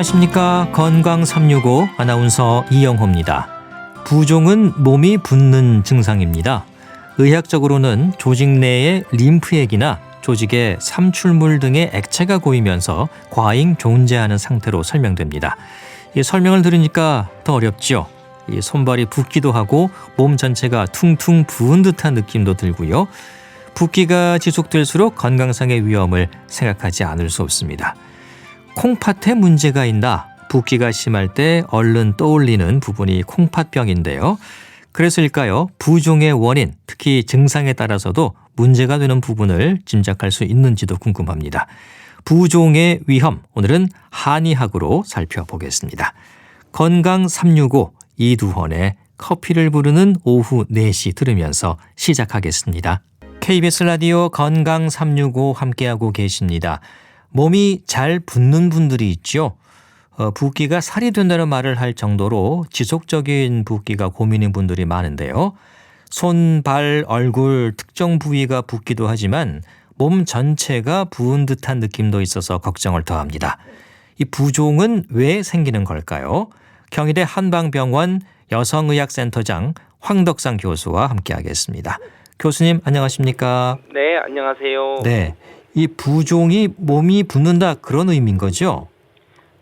안녕하십니까. 건강 365 아나운서 이영호입니다. 부종은 몸이 붓는 증상입니다. 의학적으로는 조직 내의 림프액이나 조직에 삼출물 등의 액체가 고이면서 과잉 존재하는 상태로 설명됩니다. 이 설명을 들으니까 더 어렵죠. 이 손발이 붓기도 하고 몸 전체가 퉁퉁 부은 듯한 느낌도 들고요. 붓기가 지속될수록 건강상의 위험을 생각하지 않을 수 없습니다. 콩팥에 문제가 있나? 붓기가 심할 때 얼른 떠올리는 부분이 콩팥병인데요. 그래서일까요? 부종의 원인, 특히 증상에 따라서도 문제가 되는 부분을 짐작할 수 있는지도 궁금합니다. 부종의 위험, 오늘은 한의학으로 살펴보겠습니다. 건강 365 이두헌의 커피를 부르는 오후 4시 들으면서 시작하겠습니다. KBS 라디오 건강 365 함께하고 계십니다. 몸이 잘 붓는 분들이 있죠. 붓기가 살이 된다는 말을 할 정도로 지속적인 붓기가 고민인 분들이 많은데요. 손, 발, 얼굴 특정 부위가 붓기도 하지만 몸 전체가 부은 듯한 느낌도 있어서 걱정을 더합니다. 이 부종은 왜 생기는 걸까요? 경희대 한방병원 여성의학센터장 황덕상 교수와 함께하겠습니다. 교수님 안녕하십니까? 네, 안녕하세요. 네, 이 부종이 몸이 붓는다 그런 의미인 거죠?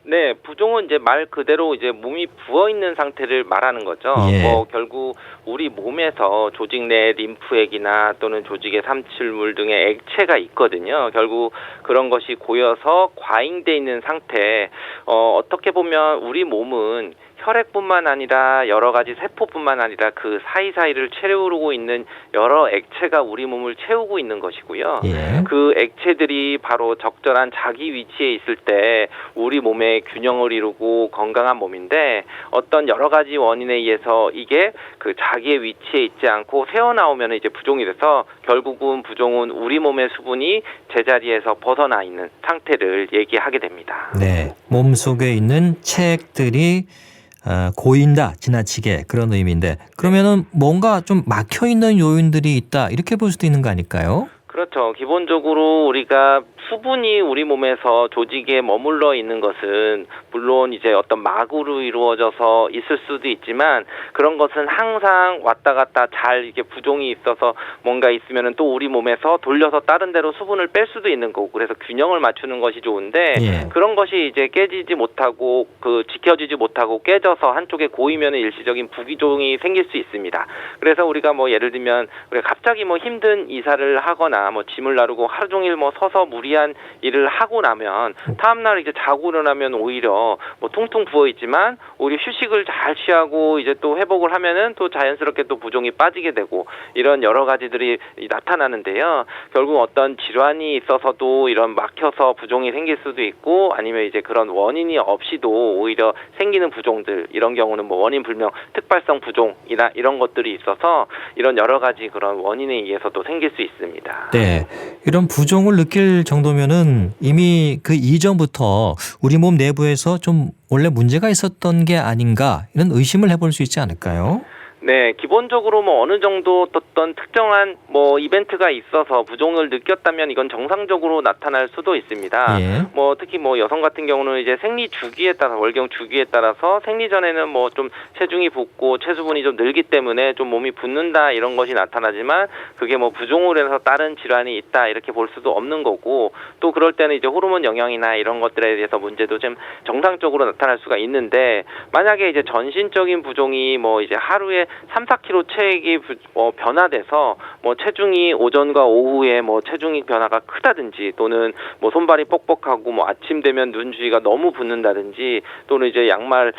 네, 부종은 이제 말 그대로 이제 몸이 부어 있는 상태를 말하는 거죠. 예. 결국 우리 몸에서 조직 내 림프액이나 또는 조직의 삼출물 등의 액체가 있거든요. 결국 그런 것이 고여서 과잉돼 있는 상태. 어떻게 보면 우리 몸은 혈액뿐만 아니라 여러 가지 세포뿐만 아니라 그 사이사이를 채우고 있는 여러 액체가 우리 몸을 채우고 있는 것이고요. 예. 그 액체들이 바로 적절한 자기 위치에 있을 때 우리 몸의 균형을 이루고 건강한 몸인데 어떤 여러 가지 원인에 의해서 이게 그 자기의 위치에 있지 않고 새어나오면 이제 부종이 돼서 결국은 부종은 우리 몸의 수분이 제자리에서 벗어나 있는 상태를 얘기하게 됩니다. 네, 몸속에 있는 체액들이 고인다, 지나치게 그런 의미인데 그러면은 뭔가 좀 막혀있는 요인들이 있다 이렇게 볼 수도 있는 거 아닐까요? 그렇죠. 기본적으로 우리가 수분이 우리 몸에서 조직에 머물러 있는 것은 물론 이제 어떤 막으로 이루어져서 있을 수도 있지만 그런 것은 항상 왔다 갔다 잘 이게 부종이 있어서 뭔가 있으면은 또 우리 몸에서 돌려서 다른 데로 수분을 뺄 수도 있는 거고 그래서 균형을 맞추는 것이 좋은데 예. 그런 것이 이제 깨지지 못하고 지켜지지 못하고 깨져서 한쪽에 고이면은 일시적인 부기종이 생길 수 있습니다. 그래서 우리가 예를 들면 우리가 갑자기 힘든 이사를 하거나 짐을 나르고 하루 종일 서서 무리한 일을 하고 나면 다음날 이제 자고 일어나면 오히려 퉁퉁 부어 있지만 오히려 휴식을 잘 취하고 이제 또 회복을 하면은 또 자연스럽게 또 부종이 빠지게 되고 이런 여러 가지들이 나타나는데요. 결국 어떤 질환이 있어서도 이런 막혀서 부종이 생길 수도 있고 아니면 이제 그런 원인이 없이도 오히려 생기는 부종들 이런 경우는 원인 불명 특발성 부종이나 이런 것들이 있어서 이런 여러 가지 그런 원인에 의해서도 생길 수 있습니다. 네, 이런 부종을 느낄 정도면은 이미 그 이전부터 우리 몸 내부에서 좀 원래 문제가 있었던 게 아닌가 이런 의심을 해볼 수 있지 않을까요? 네, 기본적으로 어느 정도 어떤 특정한 이벤트가 있어서 부종을 느꼈다면 이건 정상적으로 나타날 수도 있습니다. 예. 특히 여성 같은 경우는 이제 생리 주기에 따라 월경 주기에 따라서 생리 전에는 좀 체중이 붓고 체수분이 좀 늘기 때문에 좀 몸이 붓는다 이런 것이 나타나지만 그게 부종으로 해서 다른 질환이 있다 이렇게 볼 수도 없는 거고 또 그럴 때는 이제 호르몬 영향이나 이런 것들에 대해서 문제도 좀 정상적으로 나타날 수가 있는데 만약에 이제 전신적인 부종이 이제 하루에 3-4kg 체액이 변화돼서 체중이 오전과 오후에 체중이 변화가 크다든지 또는 손발이 뻑뻑하고 아침 되면 눈 주위가 너무 붓는다든지 또는 이제 양말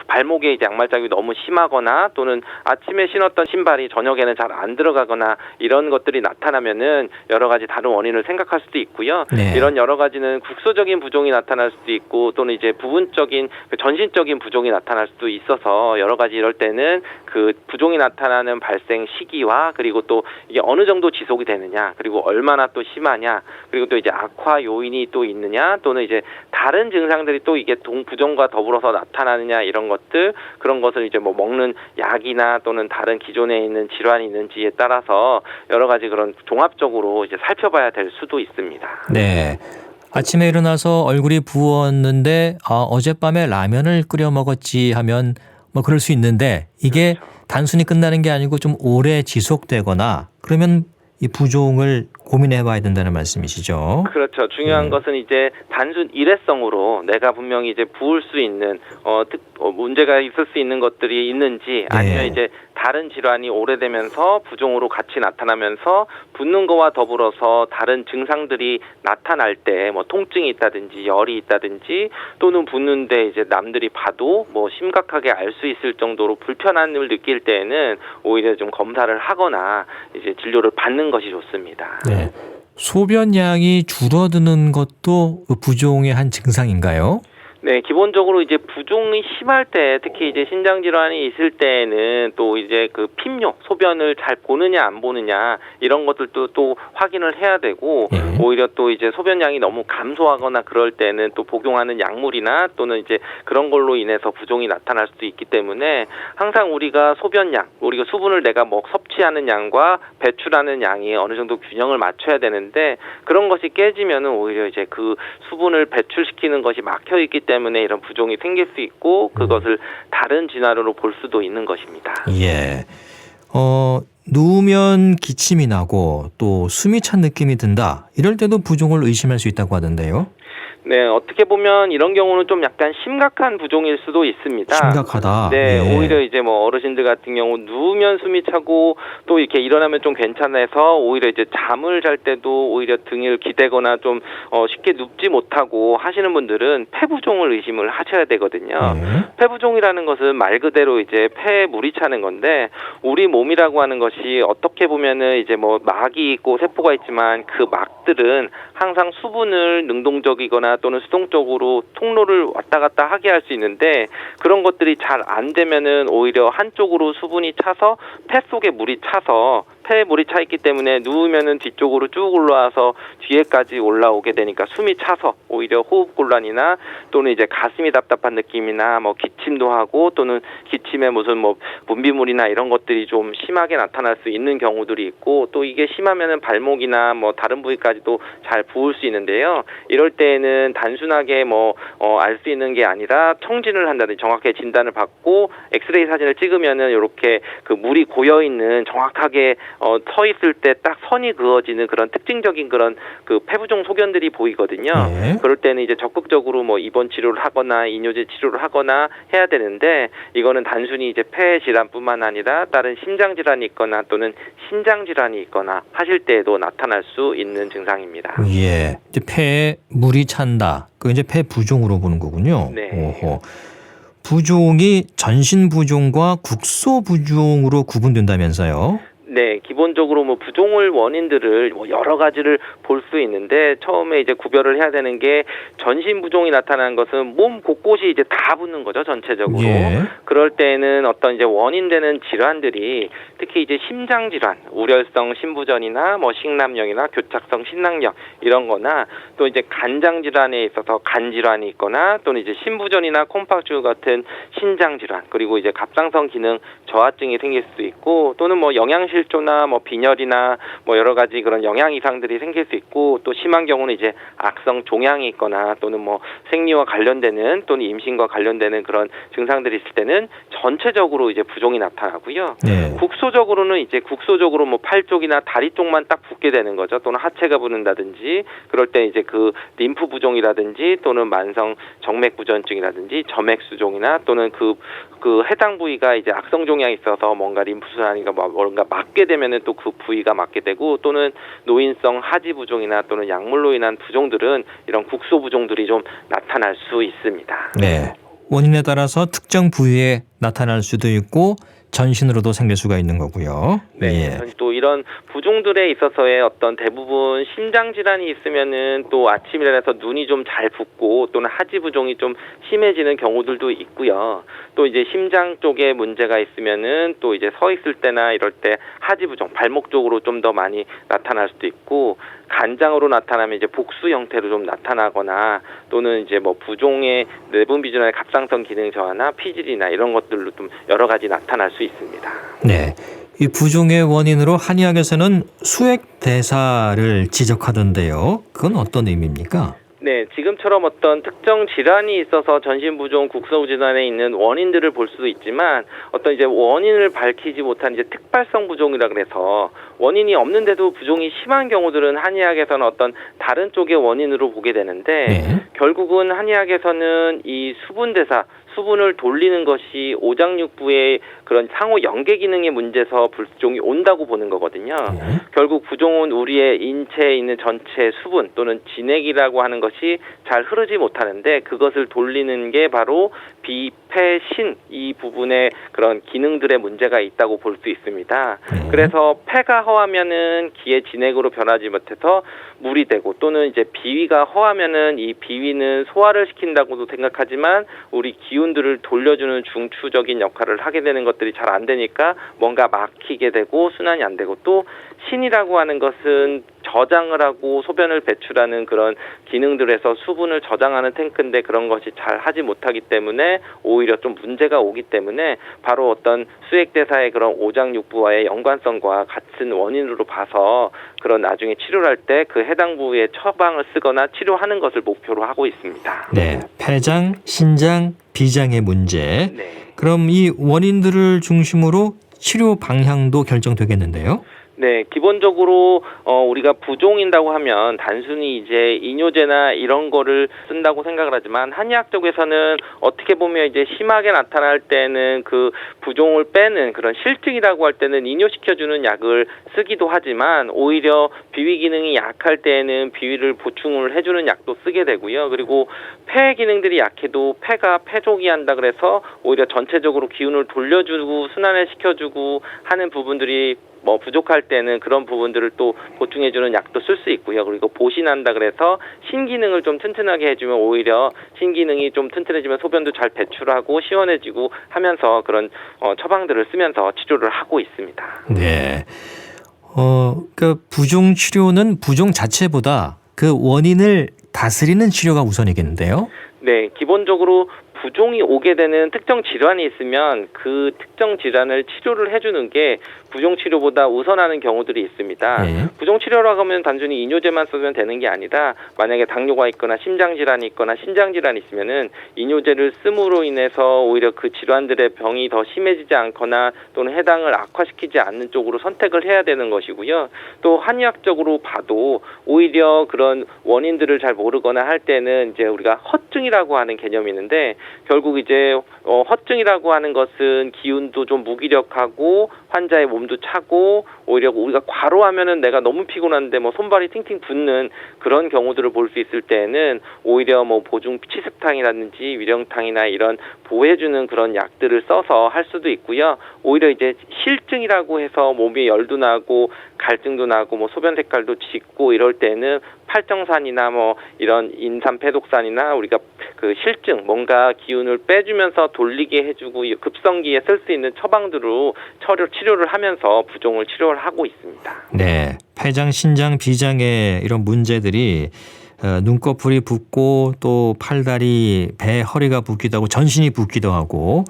발목에 이제 양말 자국이 너무 심하거나 또는 아침에 신었던 신발이 저녁에는 잘 안 들어가거나 이런 것들이 나타나면은 여러 가지 다른 원인을 생각할 수도 있고요. 네. 이런 여러 가지는 국소적인 부종이 나타날 수도 있고 또는 이제 부분적인 전신적인 부종이 나타날 수도 있어서 여러 가지 이럴 때는 그 부종이 나타나는 발생 시기와 그리고 또 이게 어느 정도 지속이 되느냐 그리고 얼마나 또 심하냐 그리고 또 이제 악화 요인이 또 있느냐 또는 이제 다른 증상들이 또 이게 부종과 더불어서 나타나느냐 이런 것들 그런 것을 이제 먹는 약이나 또는 다른 기존에 있는 질환이 있는지에 따라서 여러 가지 그런 종합적으로 이제 살펴봐야 될 수도 있습니다. 네. 아침에 일어나서 얼굴이 부었는데 어젯밤에 라면을 끓여 먹었지 하면 뭐 그럴 수 있는데 이게 그렇죠. 단순히 끝나는 게 아니고 좀 오래 지속되거나 그러면 이 부종을 고민해 봐야 된다는 말씀이시죠. 그렇죠. 중요한 것은 이제 단순 일회성으로 내가 분명히 이제 부을 수 있는 문제가 있을 수 있는 것들이 있는지 아니면 이제 다른 질환이 오래되면서 부종으로 같이 나타나면서 붓는 거와 더불어서 다른 증상들이 나타날 때 뭐 통증이 있다든지 열이 있다든지 또는 붓는데 이제 남들이 봐도 뭐 심각하게 알 수 있을 정도로 불편함을 느낄 때에는 오히려 좀 검사를 하거나 이제 진료를 받는 것이 좋습니다. 네. 소변량이 줄어드는 것도 부종의 한 증상인가요? 네, 기본적으로 이제 부종이 심할 때, 특히 이제 신장 질환이 있을 때에는 또 이제 그 頻尿, 소변을 잘 보느냐 안 보느냐 이런 것들도 또 확인을 해야 되고 오히려 또 이제 소변량이 너무 감소하거나 그럴 때는 또 복용하는 약물이나 또는 이제 그런 걸로 인해서 부종이 나타날 수도 있기 때문에 항상 우리가 소변량, 우리가 수분을 내가 섭취하는 양과 배출하는 양이 어느 정도 균형을 맞춰야 되는데 그런 것이 깨지면은 오히려 이제 그 수분을 배출시키는 것이 막혀 있기 때문에 이런 부종이 생길 수 있고 그것을 다른 진화로 볼 수도 있는 것입니다. 예. 누우면 기침이 나고 또 숨이 찬 느낌이 든다. 이럴 때도 부종을 의심할 수 있다고 하던데요. 네, 어떻게 보면 이런 경우는 좀 약간 심각한 부종일 수도 있습니다. 심각하다. 네, 예. 오히려 이제 뭐 어르신들 같은 경우 누우면 숨이 차고 또 이렇게 일어나면 좀 괜찮아서 오히려 이제 잠을 잘 때도 오히려 등을 기대거나 좀 쉽게 눕지 못하고 하시는 분들은 폐부종을 의심을 하셔야 되거든요. 폐부종이라는 것은 말 그대로 이제 폐에 물이 차는 건데 우리 몸이라고 하는 것이 어떻게 보면은 이제 뭐 막이 있고 세포가 있지만 그 막들은 항상 수분을 능동적이거나 또는 수동적으로 통로를 왔다 갔다 하게 할 수 있는데 그런 것들이 잘 안 되면은 오히려 한쪽으로 수분이 차서 폐 속에 물이 차서 폐에 물이 차 있기 때문에 누우면은 뒤쪽으로 쭉 올라와서 뒤에까지 올라오게 되니까 숨이 차서 오히려 호흡곤란이나 또는 이제 가슴이 답답한 느낌이나 뭐 기침도 하고 또는 기침에 무슨 뭐 분비물이나 이런 것들이 좀 심하게 나타날 수 있는 경우들이 있고 또 이게 심하면은 발목이나 뭐 다른 부위까지도 잘 부을 수 있는데요. 이럴 때에는 단순하게 알 수 있는 게 아니라 청진을 한다든지 정확하게 진단을 받고 엑스레이 사진을 찍으면은 이렇게 그 물이 고여 있는 정확하게 서 있을 때 딱 선이 그어지는 그런 특징적인 그런 그 폐부종 소견들이 보이거든요. 그럴 때는 이제 적극적으로 뭐 입원 치료를 하거나 이뇨제 치료를 하거나 해야 되는데 이거는 단순히 이제 폐 질환뿐만 아니라 다른 심장 질환이 있거나 또는 신장 질환이 있거나 하실 때에도 나타날 수 있는 증상입니다. 예. 이제 폐에 물이 찬다. 그 이제 폐 부종으로 보는 거군요. 네. 오호. 부종이 전신 부종과 국소 부종으로 구분된다면서요? 네, 기본적으로 뭐 부종을 원인들을 뭐 여러 가지를 볼 수 있는데 처음에 이제 구별을 해야 되는 게 전신 부종이 나타나는 것은 몸 곳곳이 이제 다 붓는 거죠, 전체적으로. 예. 그럴 때는 어떤 이제 원인되는 질환들이 특히 이제 심장 질환, 우렬성 심부전이나 뭐 식남령이나 교착성 신낭령 이런 거나 또 이제 간장 질환에 있어서 간 질환이 있거나 또는 이제 심부전이나 콩팥주 같은 신장 질환 그리고 이제 갑상선 기능 저하증이 생길 수도 있고 또는 뭐 영양실조나 뭐 빈혈이나 뭐 여러 가지 그런 영양 이상들이 생길 수 있고 또 심한 경우는 이제 악성 종양이 있거나 또는 뭐 생리와 관련되는 또는 임신과 관련되는 그런 증상들이 있을 때는 전체적으로 이제 부종이 나타나고요. 국소적으로는 이제 국소적으로 뭐 팔 쪽이나 다리 쪽만 딱 붓게 되는 거죠. 또는 하체가 붓는다든지 그럴 때 이제 그 림프 부종이라든지 또는 만성 정맥 부전증이라든지 점액 수종이나 또는 그 해당 부위가 이제 악성 종양이 있어서 뭔가 림프순환인가 뭔가 막게 되면은 또 그 부위가 막게 되고 또는 노인성 하지 부종이나 또는 약물로 인한 부종들은 이런 국소 부종들이 좀 나타날 수 있습니다. 네. 원인에 따라서 특정 부위에 나타날 수도 있고 전신으로도 생길 수가 있는 거고요. 네. 또 이런 부종들에 있어서의 어떤 대부분 심장 질환이 있으면은 또 아침에 일어나서 눈이 좀 잘 붓고 또는 하지 부종이 좀 심해지는 경우들도 있고요. 또 이제 심장 쪽에 문제가 있으면은 또 이제 서 있을 때나 이럴 때 하지 부종, 발목 쪽으로 좀 더 많이 나타날 수도 있고 간장으로 나타나면 이제 복수 형태로 좀 나타나거나 또는 이제 뭐 부종의 내분비 질환의 갑상선 기능 저하나 피질이나 이런 것들로 좀 여러 가지 나타날 수 있습니다. 네. 이 부종의 원인으로 한의학에서는 수액 대사를 지적하던데요. 그건 어떤 의미입니까? 네, 지금처럼 어떤 특정 질환이 있어서 전신부종, 국소질환에 있는 원인들을 볼 수도 있지만 어떤 이제 원인을 밝히지 못한 이제 특발성 부종이라 그래서 원인이 없는데도 부종이 심한 경우들은 한의학에서는 어떤 다른 쪽의 원인으로 보게 되는데 네. 결국은 한의학에서는 이 수분대사, 수분을 돌리는 것이 오장육부의 그런 상호 연계 기능의 문제에서 부종이 온다고 보는 거거든요. 네. 결국 부종은 우리의 인체에 있는 전체 수분 또는 진액이라고 하는 것이 잘 흐르지 못하는데 그것을 돌리는 게 바로 비폐신 이 부분에 그런 기능들의 문제가 있다고 볼 수 있습니다. 네. 그래서 폐가 허하면은 기의 진액으로 변하지 못해서 물이 되고 또는 이제 비위가 허하면은 이 비위는 소화를 시킨다고도 생각하지만 우리 기운들을 돌려주는 중추적인 역할을 하게 되는 것들이 잘 안 되니까 뭔가 막히게 되고 순환이 안 되고 또 신이라고 하는 것은 저장을 하고 소변을 배출하는 그런 기능들에서 수분을 저장하는 탱크인데 그런 것이 잘 하지 못하기 때문에 오히려 좀 문제가 오기 때문에 바로 어떤 수액대사의 그런 오장육부와의 연관성과 같은 원인으로 봐서 그런 나중에 치료를 할 때 그 해당 부위에 처방을 쓰거나 치료하는 것을 목표로 하고 있습니다. 네, 폐장, 신장, 비장의 문제. 네. 그럼 이 원인들을 중심으로 치료 방향도 결정되겠는데요? 네, 기본적으로 우리가 부종인다고 하면 단순히 이제 이뇨제나 이런 거를 쓴다고 생각을 하지만 한의학 쪽에서는 어떻게 보면 이제 심하게 나타날 때는 그 부종을 빼는 그런 실증이라고 할 때는 이뇨시켜주는 약을 쓰기도 하지만 오히려 비위 기능이 약할 때에는 비위를 보충을 해주는 약도 쓰게 되고요. 그리고 폐 기능들이 약해도 폐가 폐족이한다 그래서 오히려 전체적으로 기운을 돌려주고 순환을 시켜주고 하는 부분들이 부족할 때는 그런 부분들을 또 보충해주는 약도 쓸 수 있고요. 그리고 보신한다 그래서 신기능을 좀 튼튼하게 해주면 오히려 신기능이 좀 튼튼해지면 소변도 잘 배출하고 시원해지고 하면서 그런 처방들을 쓰면서 치료를 하고 있습니다. 네. 그러니까 부종 치료는 부종 자체보다 그 원인을 다스리는 치료가 우선이겠는데요? 네, 기본적으로 부종이 오게 되는 특정 질환이 있으면 그 특정 질환을 치료를 해주는 게 부종 치료보다 우선하는 경우들이 있습니다. 네. 부종 치료라고 하면 단순히 이뇨제만 쓰면 되는 게 아니라 만약에 당뇨가 있거나 심장 질환이 있거나 신장 질환이 있으면은 이뇨제를 씀으로 인해서 오히려 그 질환들의 병이 더 심해지지 않거나 또는 해당을 악화시키지 않는 쪽으로 선택을 해야 되는 것이고요. 또 한의학적으로 봐도 오히려 그런 원인들을 잘 모르거나 할 때는 이제 우리가 허증이라고 하는 개념이 있는데 결국 이제 허증이라고 하는 것은 기운도 좀 무기력하고 환자의 몸도 차고 오히려 우리가 과로하면은 내가 너무 피곤한데 손발이 팅팅 붓는 그런 경우들을 볼 수 있을 때는 오히려 보중 치습탕이라든지 위령탕이나 이런 보호해주는 그런 약들을 써서 할 수도 있고요. 오히려 이제 실증이라고 해서 몸에 열도 나고 갈증도 나고 소변 색깔도 짙고 이럴 때는 팔정산이나 이런 인삼패독산이나 우리가 그 실증 뭔가 기운을 빼주면서 돌리게 해주고 급성기에 쓸 수 있는 처방들로 치료를 하면서 부종을 치료를 하고 있습니다. 네, 폐장, 신장, 비장의 이런 문제들이 눈꺼풀이 붓고 또 팔다리, 배, 허리가 붓기도 하고 전신이 붓기도 하고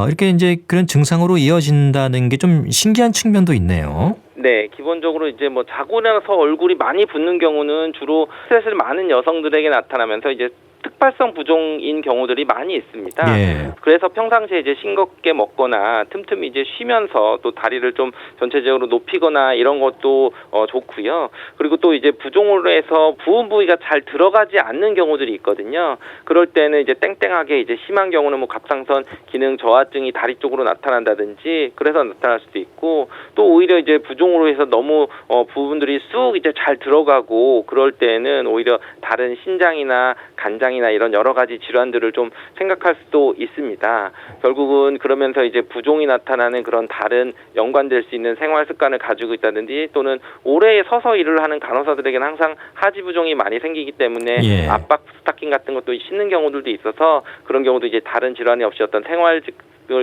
이렇게 이제 그런 증상으로 이어진다는 게 좀 신기한 측면도 있네요. 네, 기본적으로 이제 자고 나서 얼굴이 많이 붓는 경우는 주로 스트레스를 많은 여성들에게 나타나면서 이제 특발성 부종인 경우들이 많이 있습니다. 예. 그래서 평상시에 이제 싱겁게 먹거나 틈틈이 이제 쉬면서 또 다리를 좀 전체적으로 높이거나 이런 것도 좋고요. 그리고 또 이제 부종으로 해서 부은 부위가 잘 들어가지 않는 경우들이 있거든요. 그럴 때는 이제 땡땡하게 이제 심한 경우는 갑상선 기능 저하증이 다리 쪽으로 나타난다든지 그래서 나타날 수도 있고 또 오히려 이제 부종으로 해서 너무 부분들이 쑥 이제 잘 들어가고 그럴 때는 오히려 다른 신장이나 간장이나 이런 여러 가지 질환들을 좀 생각할 수도 있습니다. 결국은 그러면서 이제 부종이 나타나는 그런 다른 연관될 수 있는 생활 습관을 가지고 있다든지 또는 오래 서서 일을 하는 간호사들에게는 항상 하지 부종이 많이 생기기 때문에 예. 압박 스타킹 같은 것도 신는 경우들도 있어서 그런 경우도 이제 다른 질환이 없이 어떤 생활을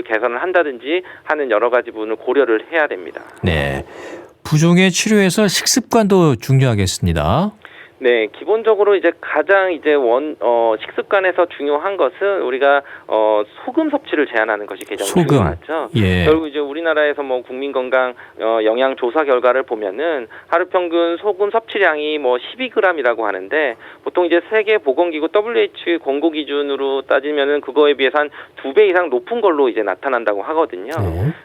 개선을 한다든지 하는 여러 가지 부분을 고려를 해야 됩니다. 네, 부종의 치료에서 식습관도 중요하겠습니다. 네, 기본적으로 이제 가장 이제 식습관에서 중요한 것은 우리가 소금 섭취를 제한하는 것이 가장 소금. 중요하죠. 예. 결국 이제 우리나라에서 뭐 국민 건강 영양 조사 결과를 보면은 하루 평균 소금 섭취량이 뭐 12g이라고 하는데 보통 이제 세계 보건기구 WHO 권고 기준으로 따지면은 그거에 비해서 한 2배 이상 높은 걸로 이제 나타난다고 하거든요.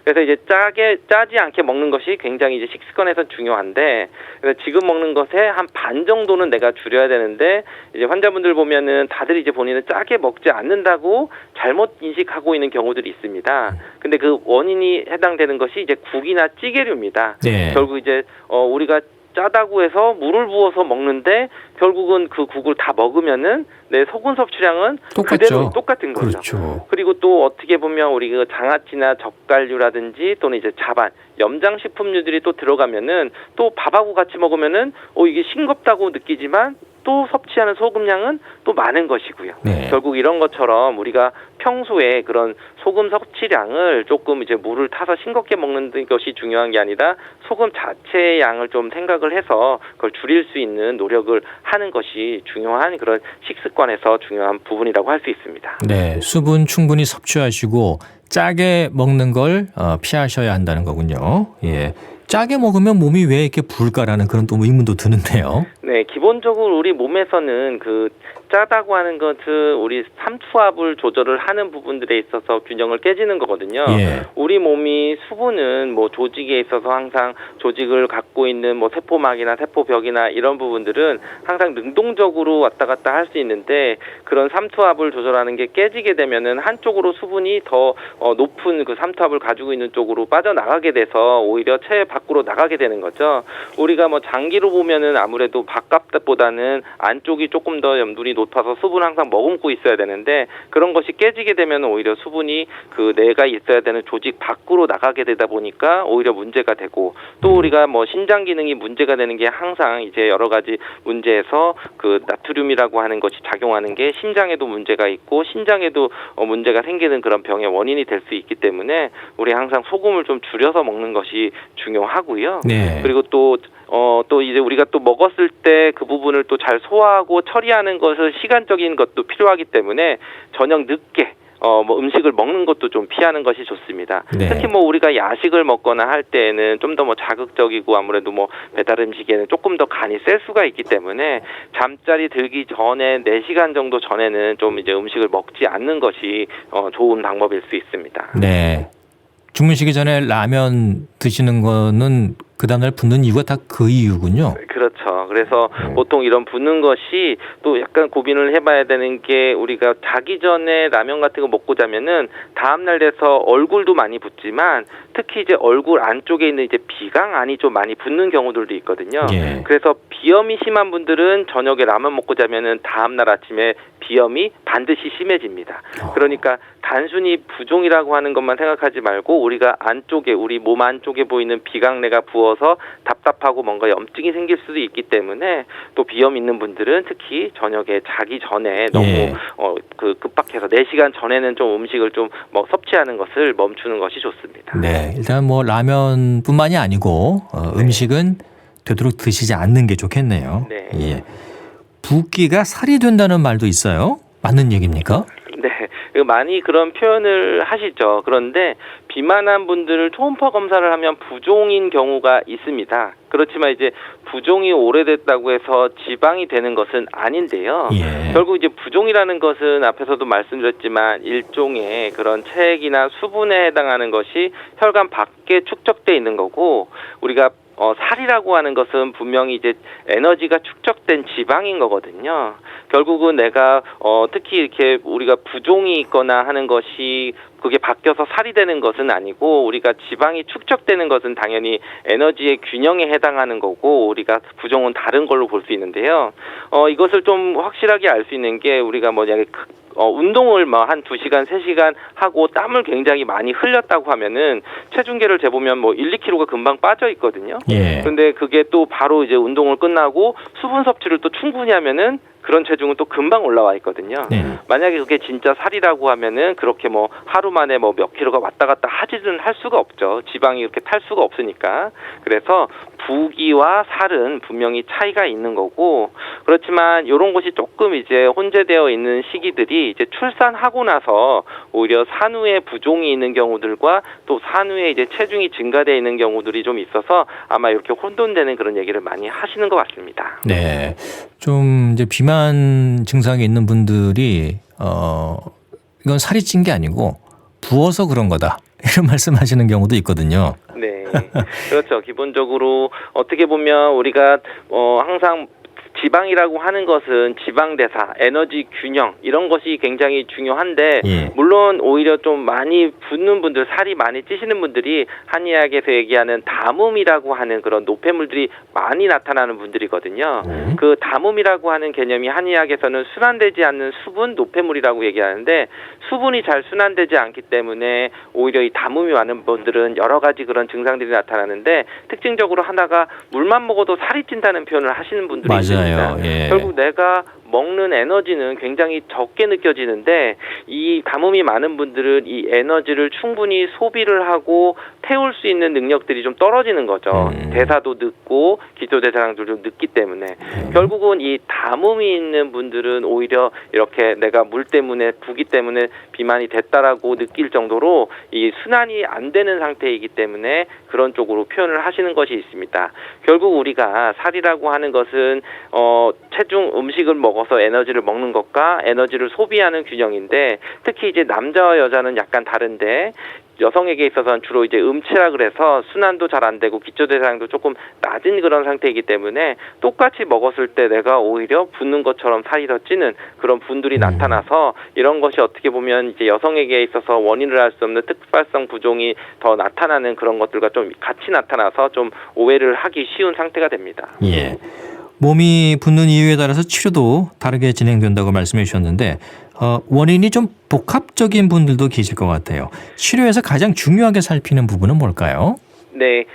그래서 이제 짜지 않게 먹는 것이 굉장히 이제 식습관에서 중요한데 그래서 지금 먹는 것에 한 반 정도는 내가 줄여야 되는데 이제 환자분들 보면은 다들 이제 본인은 짜게 먹지 않는다고 잘못 인식하고 있는 경우들이 있습니다. 근데 그 원인이 해당되는 것이 이제 국이나 찌개류입니다. 네. 결국 이제 우리가 짜다고 해서 물을 부어서 먹는데 결국은 그 국을 다 먹으면은 내 소금 섭취량은 똑같죠. 그대로 똑같은 거죠. 그렇죠. 그리고 또 어떻게 보면 우리 그 장아찌나 젓갈류라든지 또는 이제 자반, 염장식품류들이 또 들어가면은 또 밥하고 같이 먹으면은 이게 싱겁다고 느끼지만 또 섭취하는 소금량은 또 많은 것이고요. 네. 결국 이런 것처럼 우리가 평소에 그런 소금 섭취량을 조금 이제 물을 타서 싱겁게 먹는 것이 중요한 게 아니라 소금 자체의 양을 좀 생각을 해서 그걸 줄일 수 있는 노력을 하는 것이 중요한 그런 식습관에서 중요한 부분이라고 할 수 있습니다. 네, 수분 충분히 섭취하시고 짜게 먹는 걸 피하셔야 한다는 거군요. 예. 짜게 먹으면 몸이 왜 이렇게 부을까라는 그런 또 의문도 드는데요. 네, 기본적으로 우리 몸에서는 그 짜다고 하는 것은 우리 삼투압을 조절을 하는 부분들에 있어서 균형을 깨지는 거거든요. 예. 우리 몸이 수분은 뭐 조직에 있어서 항상 조직을 갖고 있는 뭐 세포막이나 세포벽이나 이런 부분들은 항상 능동적으로 왔다 갔다 할 수 있는데 그런 삼투압을 조절하는 게 깨지게 되면은 한쪽으로 수분이 더 높은 그 삼투압을 가지고 있는 쪽으로 빠져나가게 돼서 오히려 체외 밖으로 나가게 되는 거죠. 우리가 뭐 장기로 보면은 아무래도 바깥보다는 안쪽이 조금 더 염분이 높아서 수분 항상 머금고 있어야 되는데 그런 것이 깨지게 되면 오히려 수분이 그 내가 있어야 되는 조직 밖으로 나가게 되다 보니까 오히려 문제가 되고 또 우리가 뭐 신장 기능이 문제가 되는 게 항상 이제 여러 가지 문제에서 그 나트륨이라고 하는 것이 작용하는 게 심장에도 문제가 있고 신장에도 문제가 생기는 그런 병의 원인이 될 수 있기 때문에 우리 항상 소금을 좀 줄여서 먹는 것이 중요하고요. 네. 그리고 또 이제 우리가 또 먹었을 때 그 부분을 또 잘 소화하고 처리하는 것을 시간적인 것도 필요하기 때문에 저녁 늦게 뭐 음식을 먹는 것도 좀 피하는 것이 좋습니다. 네. 특히 뭐 우리가 야식을 먹거나 할 때에는 좀 더 뭐 자극적이고 아무래도 뭐 배달 음식에는 조금 더 간이 셀 수가 있기 때문에 잠자리 들기 전에 4시간 정도 전에는 좀 이제 음식을 먹지 않는 것이 좋은 방법일 수 있습니다. 네. 주무시기 전에 라면 드시는 거는 그 다음날 붓는 이유가 다 그 이유군요. 그렇죠. 그래서 보통 이런 붓는 것이 또 약간 고민을 해봐야 되는 게 우리가 자기 전에 라면 같은 거 먹고 자면은 다음날 돼서 얼굴도 많이 붓지만 특히 이제 얼굴 안쪽에 있는 이제 비강 안이 좀 많이 붓는 경우들도 있거든요. 예. 그래서 비염이 심한 분들은 저녁에 라면 먹고 자면은 다음날 아침에 비염이 반드시 심해집니다. 그러니까 단순히 부종이라고 하는 것만 생각하지 말고 우리가 안쪽에 우리 몸 안쪽에 보이는 비강내가 부어서 답답하고 뭔가 염증이 생길 수도 있기 때문에 또 비염 있는 분들은 특히 저녁에 자기 전에 너무 예. 급박해서 4시간 전에는 좀 음식을 좀 섭취하는 것을 멈추는 것이 좋습니다. 네. 일단 뭐 라면뿐만이 아니고 음식은 되도록 드시지 않는 게 좋겠네요. 네. 예. 붓기가 살이 된다는 말도 있어요. 맞는 얘기입니까? 네, 많이 그런 표현을 하시죠. 그런데 비만한 분들을 초음파 검사를 하면 부종인 경우가 있습니다. 그렇지만 이제 부종이 오래됐다고 해서 지방이 되는 것은 아닌데요. 예. 결국 이제 부종이라는 것은 앞에서도 말씀드렸지만 일종의 그런 체액이나 수분에 해당하는 것이 혈관 밖에 축적돼 있는 거고 우리가 살이라고 하는 것은 분명히 이제 에너지가 축적된 지방인 거거든요. 결국은 내가 특히 이렇게 우리가 부종이 있거나 하는 것이 그게 바뀌어서 살이 되는 것은 아니고 우리가 지방이 축적되는 것은 당연히 에너지의 균형에 해당하는 거고 우리가 부종은 다른 걸로 볼 수 있는데요. 이것을 좀 확실하게 알 수 있는 게 우리가 만약에 운동을 한 2시간, 3시간 하고 땀을 굉장히 많이 흘렸다고 하면은 체중계를 재보면 1, 2kg가 금방 빠져 있거든요. 예. 근데 그게 또 바로 이제 운동을 끝나고 수분 섭취를 또 충분히 하면은 그런 체중은 또 금방 올라와 있거든요. 네. 만약에 그게 진짜 살이라고 하면은 그렇게 뭐 하루 만에 뭐 몇 킬로가 왔다 갔다 하지는 할 수가 없죠. 지방이 이렇게 탈 수가 없으니까. 그래서 부기와 살은 분명히 차이가 있는 거고, 그렇지만 이런 것이 조금 이제 혼재되어 있는 시기들이 이제 출산하고 나서 오히려 산후에 부종이 있는 경우들과 또 산후에 이제 체중이 증가되어 있는 경우들이 좀 있어서 아마 이렇게 혼돈되는 그런 얘기를 많이 하시는 것 같습니다. 네. 좀 이제 비만 증상이 있는 분들이 이건 살이 찐 게 아니고 부어서 그런 거다. 이런 말씀하시는 경우도 있거든요. 네, 그렇죠. 기본적으로 어떻게 보면 우리가 항상 지방이라고 하는 것은 지방대사, 에너지 균형 이런 것이 굉장히 중요한데 예. 물론 오히려 좀 많이 붓는 분들, 살이 많이 찌시는 분들이 한의학에서 얘기하는 담음이라고 하는 그런 노폐물들이 많이 나타나는 분들이거든요. 그 담음이라고 하는 개념이 한의학에서는 순환되지 않는 수분, 노폐물이라고 얘기하는데 수분이 잘 순환되지 않기 때문에 오히려 이 담음이 많은 분들은 여러 가지 그런 증상들이 나타나는데 특징적으로 하나가 물만 먹어도 살이 찐다는 표현을 하시는 분들이 있습니다. 예. 결국 내가 먹는 에너지는 굉장히 적게 느껴지는데 이 담음이 많은 분들은 이 에너지를 충분히 소비를 하고 태울 수 있는 능력들이 좀 떨어지는 거죠. 대사도 늦고 기초대사량도 좀 늦기 때문에 결국은 이 담음이 있는 분들은 오히려 이렇게 내가 물 때문에 부기 때문에 비만이 됐다라고 느낄 정도로 이 순환이 안 되는 상태이기 때문에 그런 쪽으로 표현을 하시는 것이 있습니다. 결국 우리가 살이라고 하는 것은 체중 음식을 먹어서 에너지를 먹는 것과 에너지를 소비하는 균형인데 특히 이제 남자와 여자는 약간 다른데 여성에게 있어서는 주로 이제 음치라 그래서 순환도 잘 안 되고 기초대사량도 조금 낮은 그런 상태이기 때문에 똑같이 먹었을 때 내가 오히려 붓는 것처럼 살이 더 찌는 그런 분들이 나타나서 이런 것이 어떻게 보면 이제 여성에게 있어서 원인을 알 수 없는 특발성 부종이 더 나타나는 그런 것들과 좀 같이 나타나서 좀 오해를 하기 쉬운 상태가 됩니다. 예. 몸이 붓는 이유에 따라서 치료도 다르게 진행된다고 말씀해 주셨는데 원인이 좀 복합적인 분들도 계실 것 같아요. 치료에서 가장 중요하게 살피는 부분은 뭘까요? 네,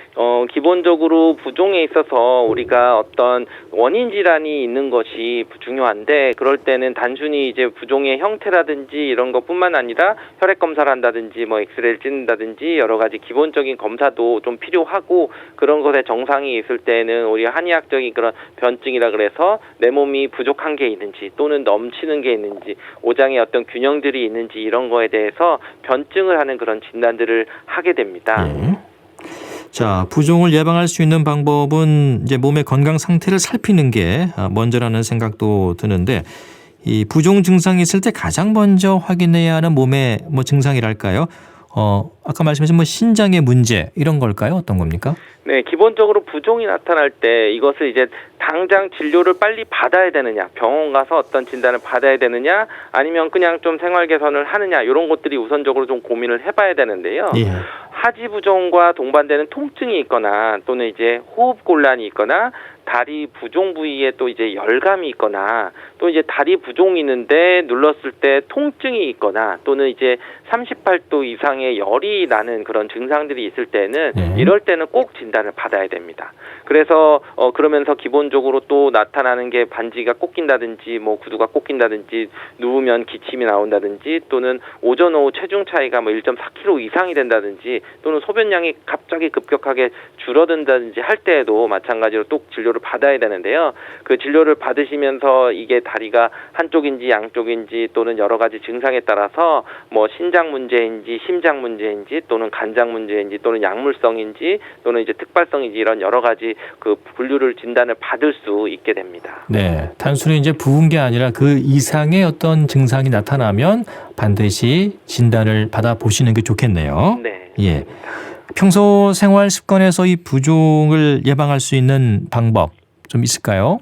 기본적으로 부종에 있어서 우리가 어떤 원인 질환이 있는 것이 중요한데 그럴 때는 단순히 이제 부종의 형태라든지 이런 것뿐만 아니라 혈액 검사를 한다든지 뭐 엑스레이를 찍는다든지 여러 가지 기본적인 검사도 좀 필요하고 그런 것에 정상이 있을 때는 우리 한의학적인 그런 변증이라 그래서 내 몸이 부족한 게 있는지 또는 넘치는 게 있는지 오장에 어떤 균형들이 있는지 이런 거에 대해서 변증을 하는 그런 진단들을 하게 됩니다. 자, 부종을 예방할 수 있는 방법은 이제 몸의 건강 상태를 살피는 게 먼저라는 생각도 드는데 이 부종 증상이 있을 때 가장 먼저 확인해야 하는 몸의 뭐 증상이랄까요? 아까 말씀하신 뭐 신장의 문제 이런 걸까요? 어떤 겁니까? 네, 기본적으로 부종이 나타날 때 이것을 이제 당장 진료를 빨리 받아야 되느냐, 병원 가서 어떤 진단을 받아야 되느냐, 아니면 그냥 좀 생활 개선을 하느냐 이런 것들이 우선적으로 좀 고민을 해봐야 되는데요. 예. 하지 부종과 동반되는 통증이 있거나 또는 이제 호흡 곤란이 있거나 다리 부종 부위에 또 이제 열감이 있거나 또 이제 다리 부종이 있는데 눌렀을 때 통증이 있거나 또는 이제 38도 이상의 열이 나는 그런 증상들이 있을 때는 이럴 때는 꼭 진단을 받아야 됩니다. 그래서 그러면서 기본적으로 또 나타나는 게 반지가 꺾인다든지 뭐 구두가 꺾인다든지 누우면 기침이 나온다든지 또는 오전 오후 체중 차이가 뭐 1.4kg 이상이 된다든지 또는 소변량이 갑자기 급격하게 줄어든다든지 할 때에도 마찬가지로 또 진료를 받아야 되는데요. 그 진료를 받으시면서 이게 다리가 한쪽인지 양쪽인지 또는 여러 가지 증상에 따라서 뭐 신장 문제인지 심장 문제인지 또는 간장 문제인지 또는 약물성인지 또는 이제 특발성인지 이런 여러 가지 그 분류를 진단을 받을 수 있게 됩니다. 네, 단순히 이제 부은 게 아니라 그 이상의 어떤 증상이 나타나면 반드시 진단을 받아 보시는 게 좋겠네요. 네. 예. 평소 생활 습관에서 이 부종을 예방할 수 있는 방법 좀 있을까요?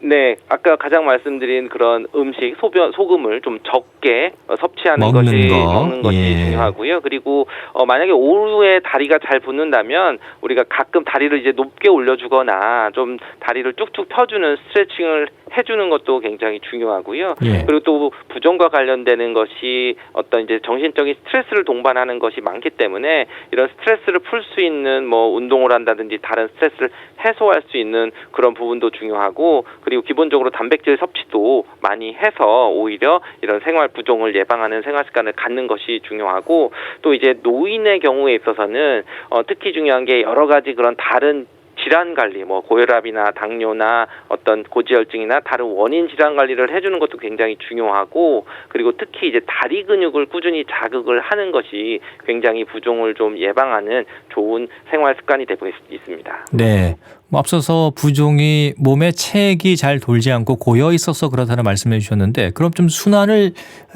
네, 아까 가장 말씀드린 그런 음식, 소금을 좀 적게 섭취하는 먹는 것이 예. 중요하고요. 그리고 만약에 오후에 다리가 잘 붓는다면 우리가 가끔 다리를 이제 높게 올려주거나 좀 다리를 쭉쭉 펴주는 스트레칭을 해주는 것도 굉장히 중요하고요. 예. 그리고 또 부종과 관련되는 것이 어떤 이제 정신적인 스트레스를 동반하는 것이 많기 때문에 이런 스트레스를 풀 수 있는 뭐 운동을 한다든지 다른 스트레스를 해소할 수 있는 그런 부분도 중요하고 그리고 기본적으로 단백질 섭취도 많이 해서 오히려 이런 생활 부종을 예방하는 생활 습관을 갖는 것이 중요하고 또 이제 노인의 경우에 있어서는 특히 중요한 게 여러 가지 그런 다른 질환 관리, 뭐 고혈압이나 당뇨나 어떤 고지혈증이나 다른 원인 질환 관리를 해주는 것도 굉장히 중요하고, 그리고 특히 이제 다리 근육을 꾸준히 자극을 하는 것이 굉장히 부종을 좀 예방하는 좋은 생활 습관이 되고 있습니다. 네. 뭐 앞서서 부종이 몸에 체액이 잘 돌지 않고 고여 있어서 그렇다는 말씀해 주셨는데, 그럼 좀 순환을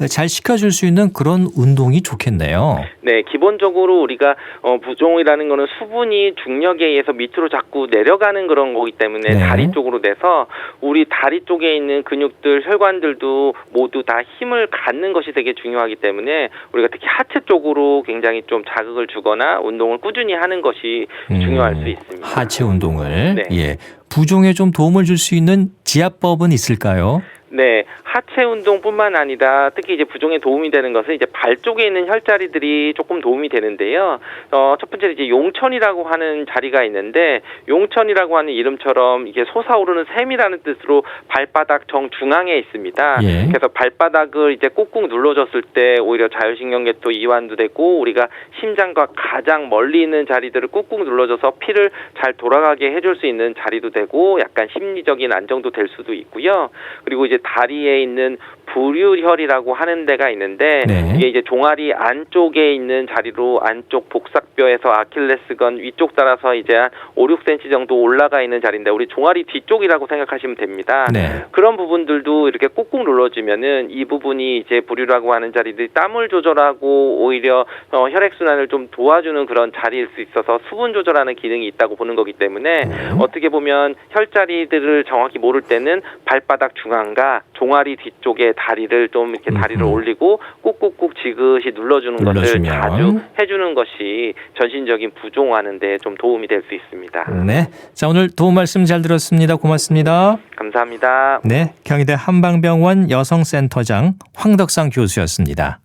잘 시켜줄 수 있는 그런 운동이 좋겠네요. 네, 기본적으로 우리가 부종이라는 거는 수분이 중력에 의해서 밑으로 자꾸 내려가는 그런 거기 때문에 네. 다리 쪽으로 돼서 우리 다리 쪽에 있는 근육들, 혈관들도 모두 다 힘을 갖는 것이 되게 중요하기 때문에 우리가 특히 하체 쪽으로 굉장히 좀 자극을 주거나 운동을 꾸준히 하는 것이 중요할 수 있습니다. 하체 운동을. 네. 예. 부종에 좀 도움을 줄 수 있는 지압법은 있을까요? 네, 하체 운동뿐만 아니라 특히 이제 부종에 도움이 되는 것은 이제 발 쪽에 있는 혈자리들이 조금 도움이 되는데요. 첫 번째로 이제 용천이라고 하는 자리가 있는데, 용천이라고 하는 이름처럼 이게 솟아오르는 샘이라는 뜻으로 발바닥 정중앙에 있습니다. 예. 그래서 발바닥을 이제 꾹꾹 눌러줬을 때 오히려 자율신경계도 이완도 되고 우리가 심장과 가장 멀리 있는 자리들을 꾹꾹 눌러줘서 피를 잘 돌아가게 해줄 수 있는 자리도 되고 약간 심리적인 안정도 될 수도 있고요. 그리고 이제 다리에 있는 부류혈이라고 하는 데가 있는데, 네. 이게 이제 종아리 안쪽에 있는 자리로 안쪽 복삭뼈에서 아킬레스건 위쪽 따라서 이제 한 5, 6cm 정도 올라가 있는 자리인데 우리 종아리 뒤쪽이라고 생각하시면 됩니다. 네. 그런 부분들도 이렇게 꾹꾹 눌러주면은 이 부분이 이제 부류라고 하는 자리들이 땀을 조절하고 오히려 혈액순환을 좀 도와주는 그런 자리일 수 있어서 수분 조절하는 기능이 있다고 보는 거기 때문에 어떻게 보면 혈자리들을 정확히 모를 때는 발바닥 중앙과 종아리 뒤쪽에 다리를 좀 이렇게 다리를 올리고 꾹꾹꾹 지그시 눌러주는 것을 눌러주면. 자주 해주는 것이 전신적인 부종하는 데 좀 도움이 될 수 있습니다. 네. 자, 오늘 도움 말씀 잘 들었습니다. 고맙습니다. 감사합니다. 네. 경희대 한방병원 여성센터장 황덕상 교수였습니다.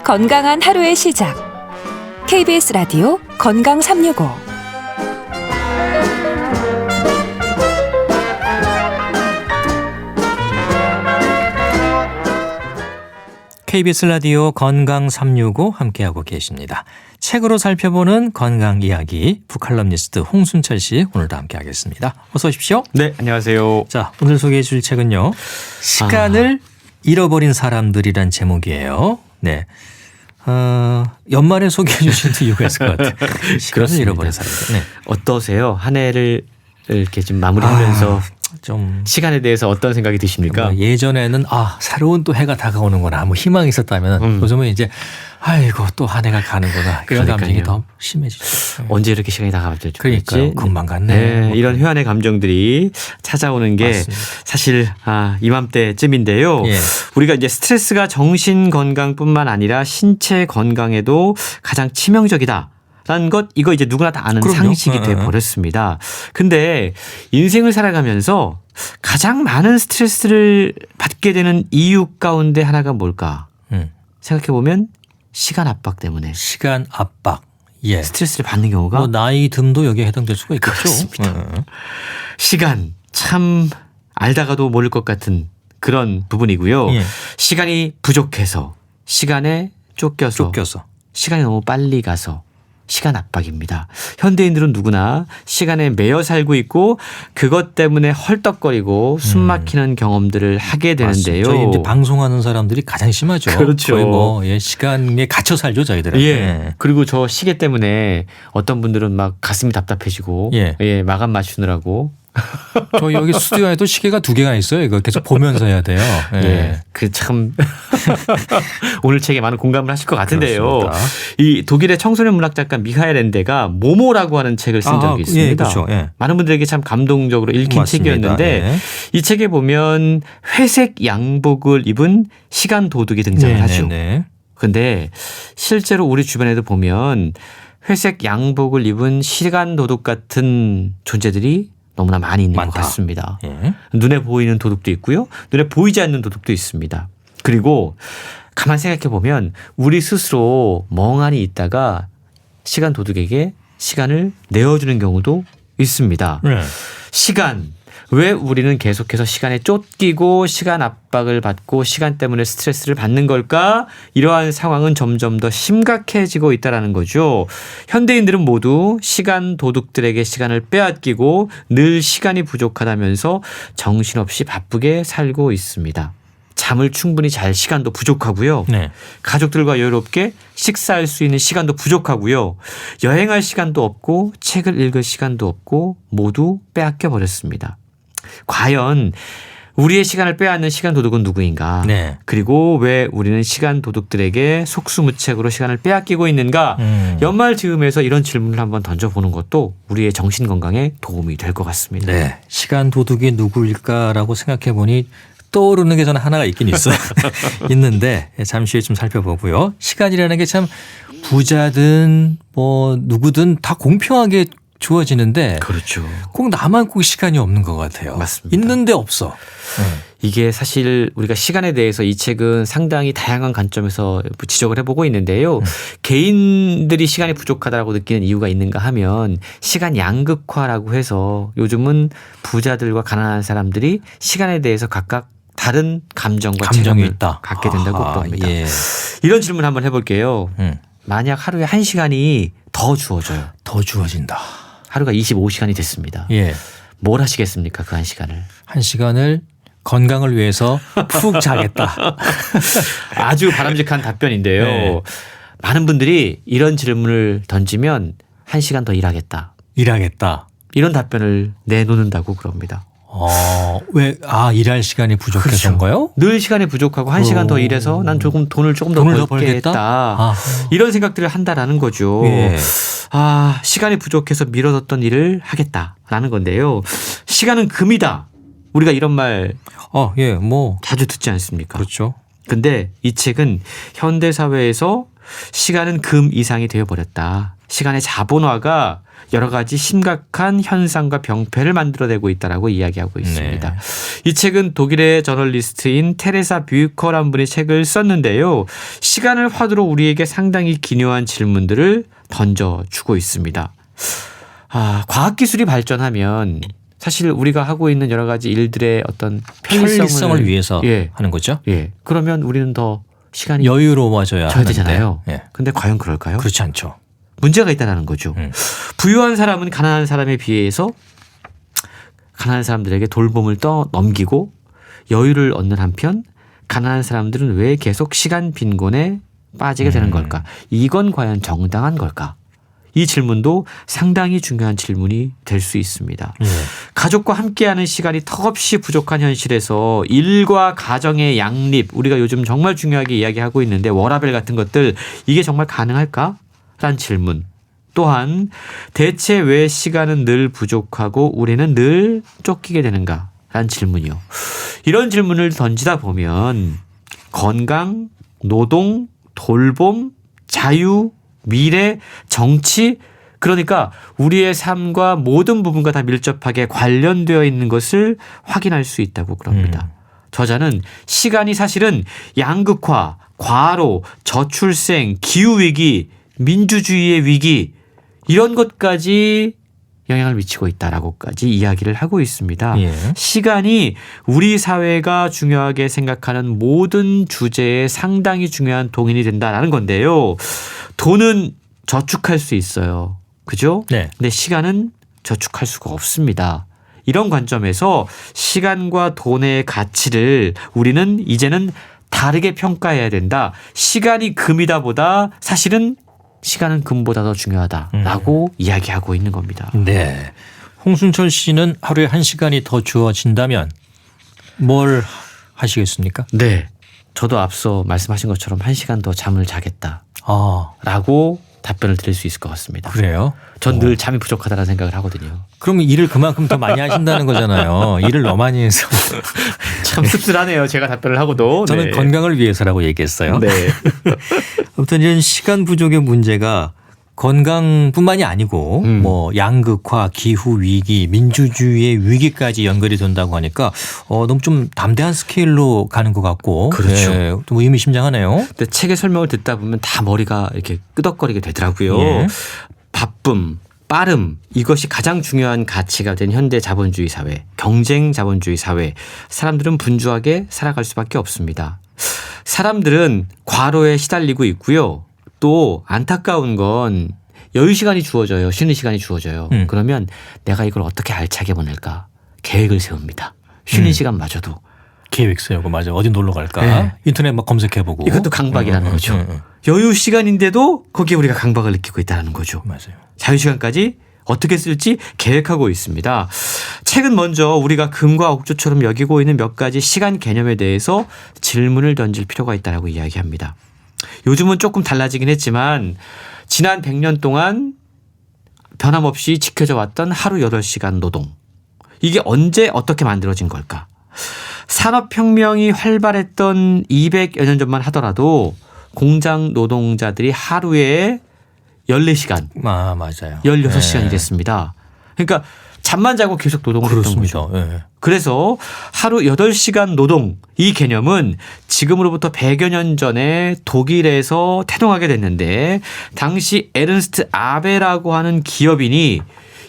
건강한 하루의 시작. KBS 라디오 건강 365. KBS 라디오 건강 365 함께하고 계십니다. 책으로 살펴보는 건강 이야기 북칼럼니스트 홍순철 씨 오늘도 함께하겠습니다. 어서 오십시오. 네, 안녕하세요. 자, 오늘 소개해 주실 책은요. 시간을 잃어버린 사람들이란 제목이에요. 네. 연말에 소개해 주신 이유가 있을 것 같아요. 시간을 그렇습니다. 잃어버린 사람들. 네. 어떠세요? 한 해를 이렇게 좀 마무리하면서 좀 시간에 대해서 어떤 생각이 드십니까? 예전에는 새로운 또 해가 다가오는구나 뭐 희망이 있었다면 요즘은 이제 아이고 또 한 해가 가는구나 이런 그러니까요. 감정이 더 심해지죠. 언제 이렇게 시간이 다 가봤죠? 그러니까요. 금방 갔네. 네, 이런 회한의 감정들이 찾아오는 게 맞습니다. 사실 이맘때쯤인데요. 예. 우리가 이제 스트레스가 정신 건강뿐만 아니라 신체 건강에도 가장 치명적이다. 라는 것 이거 이제 누구나 다 아는 그럼요. 상식이 돼 버렸습니다. 근데 인생을 살아가면서 가장 많은 스트레스를 받게 되는 이유 가운데 하나가 뭘까? 생각해 보면 시간 압박 때문에 시간 압박. 예. 스트레스를 받는 경우가 뭐 나이 듦도 여기에 해당될 수가 있겠죠. 그렇습니다. 시간 참 알다가도 모를 것 같은 그런 부분이고요. 예. 시간이 부족해서 시간에 쫓겨서 시간이 너무 빨리 가서 시간 압박입니다. 현대인들은 누구나 시간에 매여 살고 있고 그것 때문에 헐떡거리고 숨 막히는 경험들을 하게 되는데요. 저희 이제 방송하는 사람들이 가장 심하죠. 그렇죠. 거의 뭐 시간에 갇혀 살죠 저희들은. 예. 그리고 저 시계 때문에 어떤 분들은 막 가슴이 답답해지고 예. 마감 맞추느라고 저 여기 스튜디오에도 시계가 2개가 있어요. 이거 계속 보면서 해야 돼요. 예. 그 참 오늘 책에 많은 공감을 하실 것 같은데요. 그렇습니다. 이 독일의 청소년 문학 작가 미하엘 엔데가 모모라고 하는 책을 쓴 적이 있습니다. 예, 그렇죠. 예. 많은 분들에게 참 감동적으로 읽힌 맞습니다. 책이었는데 네. 이 책에 보면 회색 양복을 입은 시간 도둑이 등장을 하죠. 그런데 실제로 우리 주변에도 보면 회색 양복을 입은 시간 도둑 같은 존재들이 너무나 많이 있는 것 같습니다. 예. 눈에 보이는 도둑도 있고요. 눈에 보이지 않는 도둑도 있습니다. 그리고 가만 생각해 보면 우리 스스로 멍하니 있다가 시간 도둑에게 시간을 내어주는 경우도 있습니다. 네. 시간. 왜 우리는 계속해서 시간에 쫓기고 시간 압박을 받고 시간 때문에 스트레스를 받는 걸까? 이러한 상황은 점점 더 심각해지고 있다는 거죠. 현대인들은 모두 시간 도둑들에게 시간을 빼앗기고 늘 시간이 부족하다면서 정신없이 바쁘게 살고 있습니다. 잠을 충분히 잘 시간도 부족하고요. 네. 가족들과 여유롭게 식사할 수 있는 시간도 부족하고요. 여행할 시간도 없고 책을 읽을 시간도 없고 모두 빼앗겨 버렸습니다. 과연 우리의 시간을 빼앗는 시간 도둑은 누구인가? 네. 그리고 왜 우리는 시간 도둑들에게 속수무책으로 시간을 빼앗기고 있는가? 연말 즈음에서 이런 질문을 한번 던져보는 것도 우리의 정신 건강에 도움이 될 것 같습니다. 네. 시간 도둑이 누구일까라고 생각해 보니 떠오르는 게 저는 하나가 있긴 있어요. 있는데 잠시 후에 좀 살펴보고요. 시간이라는 게 참 부자든 뭐 누구든 다 공평하게 주어지는데 그렇죠. 꼭 나만 꼭 시간이 없는 것 같아요. 맞습니다. 있는데 없어. 이게 사실 우리가 시간에 대해서 이 책은 상당히 다양한 관점에서 지적을 해보고 있는데요. 개인들이 시간이 부족하다고 느끼는 이유가 있는가 하면 시간 양극화라고 해서 요즘은 부자들과 가난한 사람들이 시간에 대해서 각각 다른 감정과 감정이 체감을 있다. 갖게 된다고 아하, 봅니다. 예. 이런 질문 한번 해볼게요. 만약 하루에 1시간이 더 주어져요. 더 주어진다. 하루가 25시간이 됐습니다. 예. 뭘 하시겠습니까? 그 1시간을. 1시간을 건강을 위해서 푹 자겠다. 아주 바람직한 답변인데요. 네. 많은 분들이 이런 질문을 던지면 1시간 더 일하겠다. 일하겠다. 이런 답변을 내놓는다고 그럽니다. 일할 시간이 부족해서인가요? 늘 시간이 부족하고 1시간 더 일해서 난 돈을 조금 더 돈을 더 벌겠다. 벌겠다? 이런 생각들을 한다라는 거죠. 예. 시간이 부족해서 미뤄뒀던 일을 하겠다라는 건데요. 시간은 금이다. 우리가 이런 말 예, 뭐 자주 듣지 않습니까? 그렇죠. 근데 이 책은 현대 사회에서 시간은 금 이상이 되어버렸다. 시간의 자본화가 여러 가지 심각한 현상과 병폐를 만들어내고 있다라고 이야기하고 있습니다. 네. 이 책은 독일의 저널리스트인 테레사 뷰커란 분이 책을 썼는데요. 시간을 화두로 우리에게 상당히 기묘한 질문들을 던져주고 있습니다. 과학기술이 발전하면 사실 우리가 하고 있는 여러 가지 일들의 어떤 편리성을 위해서 예. 하는 거죠. 예. 그러면 우리는 더 시간이 여유로워져야 져야 되잖아요. 예. 근데 과연 그럴까요? 그렇지 않죠. 문제가 있다는 거죠. 부유한 사람은 가난한 사람에 비해서 가난한 사람들에게 돌봄을 넘기고 여유를 얻는 한편 가난한 사람들은 왜 계속 시간 빈곤에 빠지게 되는 걸까? 이건 과연 정당한 걸까? 이 질문도 상당히 중요한 질문이 될 수 있습니다. 가족과 함께하는 시간이 턱없이 부족한 현실에서 일과 가정의 양립, 우리가 요즘 정말 중요하게 이야기하고 있는데 워라밸 같은 것들, 이게 정말 가능할까? 라는 질문. 또한 대체 왜 시간은 늘 부족하고 우리는 늘 쫓기게 되는가? 라는 질문이요. 이런 질문을 던지다 보면 건강, 노동, 돌봄, 자유, 미래, 정치, 그러니까 우리의 삶과 모든 부분과 다 밀접하게 관련되어 있는 것을 확인할 수 있다고 그럽니다. 저자는 시간이 사실은 양극화, 과로, 저출생, 기후위기, 민주주의의 위기, 이런 것까지 영향을 미치고 있다라고까지 이야기를 하고 있습니다. 예. 시간이 우리 사회가 중요하게 생각하는 모든 주제에 상당히 중요한 동인이 된다라는 건데요. 돈은 저축할 수 있어요. 그죠? 네. 근데 시간은 저축할 수가 없습니다. 이런 관점에서 시간과 돈의 가치를 우리는 이제는 다르게 평가해야 된다. 시간이 금이다 보다 사실은 시간은 금보다 더 중요하다라고 이야기하고 있는 겁니다. 네. 홍순철 씨는 하루에 1시간이 더 주어진다면 뭘 하시겠습니까? 네. 저도 앞서 말씀하신 것처럼 1시간 더 잠을 자겠다. 아, 라고 답변을 드릴 수 있을 것 같습니다. 그래요? 전 늘 잠이 부족하다는 생각을 하거든요. 그럼 일을 그만큼 더 많이 하신다는 거잖아요. 일을 너무 많이 해서. 참 씁쓸하네요. 제가 답변을 하고도. 저는 네. 건강을 위해서라고 얘기했어요. 네. 아무튼 이런 시간 부족의 문제가 건강뿐만이 아니고 뭐 양극화, 기후 위기, 민주주의의 위기까지 연결이 된다고 하니까 너무 좀 담대한 스케일로 가는 것 같고 그렇죠. 예, 좀 의미심장하네요. 근데 책의 설명을 듣다 보면 다 머리가 이렇게 끄덕거리게 되더라고요. 예. 바쁨, 빠름 이것이 가장 중요한 가치가 된 현대 자본주의 사회, 경쟁 자본주의 사회. 사람들은 분주하게 살아갈 수밖에 없습니다. 사람들은 과로에 시달리고 있고요. 또 안타까운 건 여유 시간이 주어져요. 쉬는 시간이 주어져요. 그러면 내가 이걸 어떻게 알차게 보낼까 계획을 세웁니다. 쉬는 시간마저도. 계획 세우고 맞아. 어디 놀러 갈까? 네. 인터넷 막 검색해보고. 이것도 강박이라는 거죠. 여유 시간인데도 거기에 우리가 강박을 느끼고 있다는 거죠. 맞아요. 자유시간까지 어떻게 쓸지 계획하고 있습니다. 책은 먼저 우리가 금과 옥조처럼 여기고 있는 몇 가지 시간 개념에 대해서 질문을 던질 필요가 있다고 이야기합니다. 요즘은 조금 달라지긴 했지만 지난 100년 동안 변함없이 지켜져 왔던 하루 8시간 노동. 이게 언제 어떻게 만들어진 걸까? 산업혁명이 활발했던 200여 년 전만 하더라도 공장 노동자들이 하루에 14시간, 맞아요. 16시간 예. 일했습니다. 그러니까 잠만 자고 계속 노동을 했던 거죠. 예. 그래서 하루 8시간 노동 이 개념은 지금으로부터 100여 년 전에 독일에서 태동하게 됐는데 당시 에른스트 아베라고 하는 기업인이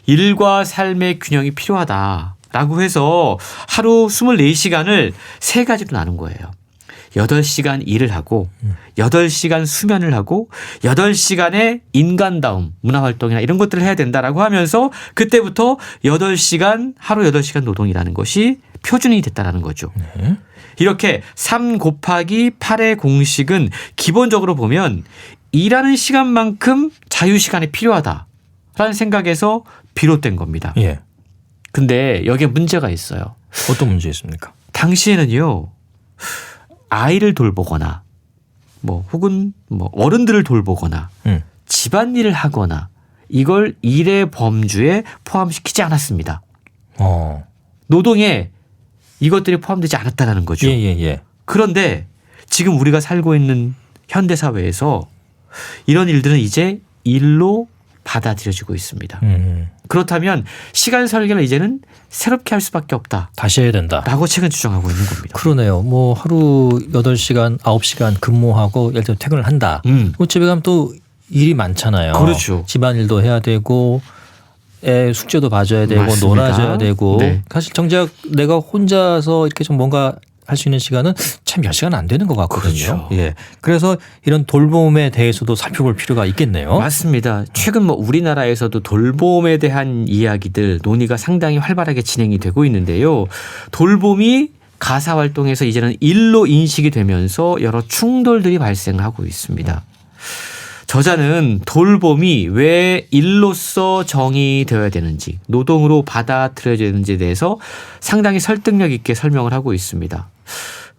일과 삶의 균형이 필요하다라고 해서 하루 24시간을 세 가지로 나눈 거예요. 8시간 일을 하고 8시간 수면을 하고 8시간의 인간다움, 문화활동이나 이런 것들을 해야 된다라고 하면서 그때부터 8시간, 하루 8시간 노동이라는 것이 표준이 됐다라는 거죠. 이렇게 3 곱하기 8의 공식은 기본적으로 보면 일하는 시간만큼 자유시간이 필요하다라는 생각에서 비롯된 겁니다. 예. 근데 여기에 문제가 있어요. 어떤 문제 있습니까? 당시에는요. 아이를 돌보거나 뭐 혹은 뭐 어른들을 돌보거나 집안일을 하거나 이걸 일의 범주에 포함시키지 않았습니다. 노동에 이것들이 포함되지 않았다는 거죠. 예. 그런데 지금 우리가 살고 있는 현대 사회에서 이런 일들은 이제 일로 받아들여지고 있습니다. 그렇다면 시간 설계를 이제는 새롭게 할 수밖에 없다. 다시 해야 된다. 라고 책은 주장하고 있는 겁니다. 그러네요. 뭐 하루 8시간, 9시간 근무하고 예를 들어 퇴근을 한다. 집에 가면 또 일이 많잖아요. 그렇죠. 집안일도 해야 되고 애 숙제도 봐줘야 되고 맞습니다. 놀아줘야 되고 네. 사실 정작 내가 혼자서 이렇게 좀 뭔가 할 수 있는 시간은 참 몇 시간 안 되는 것 같거든요. 그렇죠. 예. 그래서 이런 돌봄에 대해서도 살펴볼 필요가 있겠네요. 맞습니다. 최근 뭐 우리나라에서도 돌봄에 대한 이야기들 논의가 상당히 활발하게 진행이 되고 있는데요. 돌봄이 가사 활동에서 이제는 일로 인식이 되면서 여러 충돌들이 발생하고 있습니다. 저자는 돌봄이 왜 일로서 정의되어야 되는지 노동으로 받아들여야 되는지에 대해서 상당히 설득력 있게 설명을 하고 있습니다.